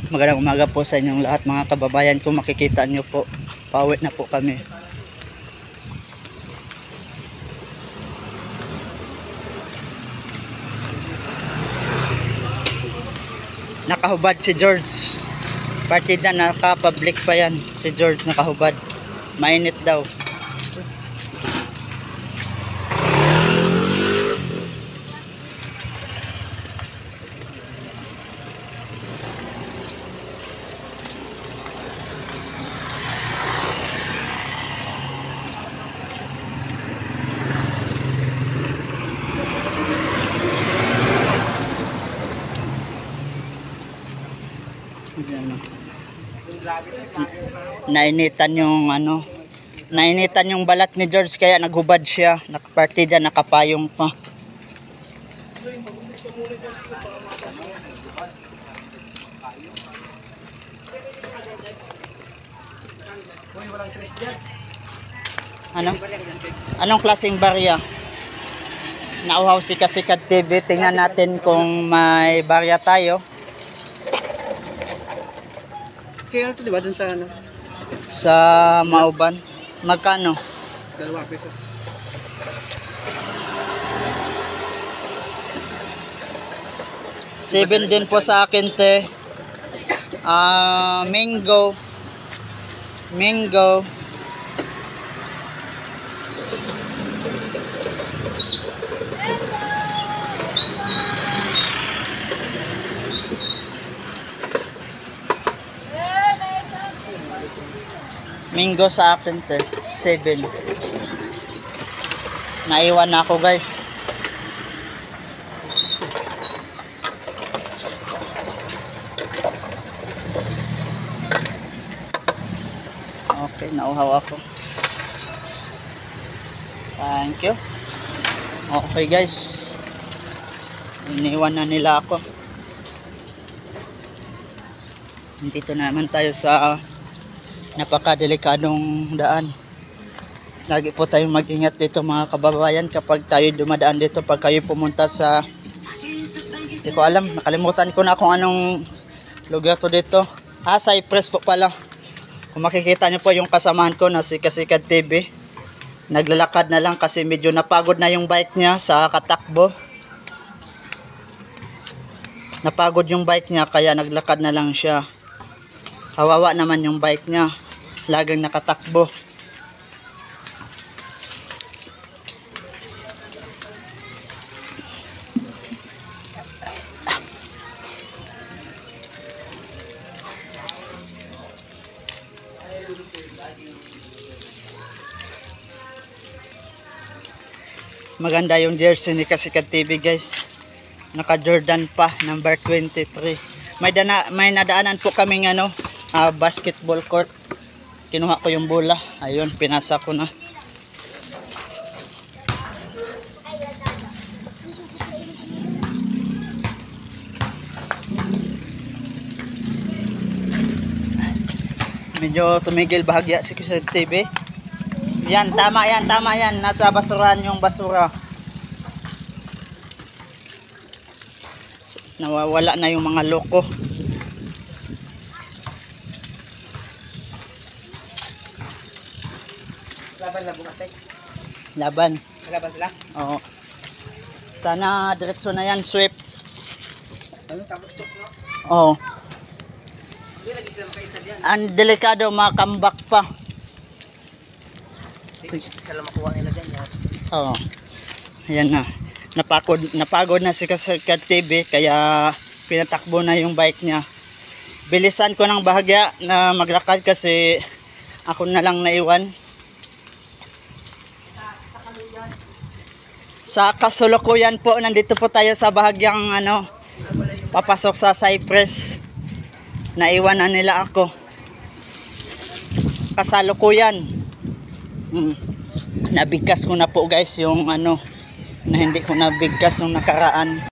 Magandang umaga po sa inyong lahat mga kababayan. Kung makikita nyo po, pauwi na po kami. Nakahubad si George. Partida naka-public pa yan. Si George nakahubad. Mainit daw. Nainitan yung nainitan yung balat ni George kaya naghubad siya. Nakapartida, nakapayong pa. Anong klaseng barya? Nauhaw si Kasikat TV. Tingnan natin kung may barya tayo. Kaya ito diba dun sa Sa Mauban. Magkano? 2 peso. $7 din po sa akin, te. Mango. Mango sa akin, te. 7. Naiwan na ako, guys. Okay, nauhaw ako. Thank you. Okay, guys. Iniwan na nila ako. Dito naman tayo sa napakadelikadong daan. Lagi po tayong mag-ingat dito mga kababayan kapag tayo dumadaan dito, pag kayo pumunta sa, hindi ko alam, nakalimutan ko na kung anong lugar to dito. Cypress po pala. Kung makikita nyo po yung kasamahan ko na si Kasikat TV, naglalakad na lang kasi medyo napagod na yung bike niya sa katakbo. Napagod yung bike niya kaya naglakad na lang siya. Kawawa naman yung bike niya, laging nakatakbo. Maganda yung jersey ni Kasikat TV, guys. Naka Jordan pa, number 23. May nadaanan po kaming basketball court. Kinuha ko yung bola. Ayun, pinasa ko na. Medyo tumigil bahagya si Kasikat TV. Yan, tama yan. Nasa basurahan yung basura. Nawawala na yung mga loko. Laban na bukas eh. Laban Sila? Oo. Sana diretso na yan, sweep. Tapos tok, no? Oo. Hindi lagi sila makaisa diyan. Ang delikado, makambak pa. Hindi sila makuha nila dyan. Oo. Ayan na. Napagod na si Kasikat TV kaya pinatakbo na yung bike niya. Bilisan ko ng bahagya na maglakad kasi ako na lang naiwan. Sa kasalukuyan po, nandito po tayo sa bahagyang papasok sa Cypress. Naiwan na nila ako. Kasalukuyan. Nabigkas ko na po, guys, yung na hindi ko nabigkas yung nakaraan.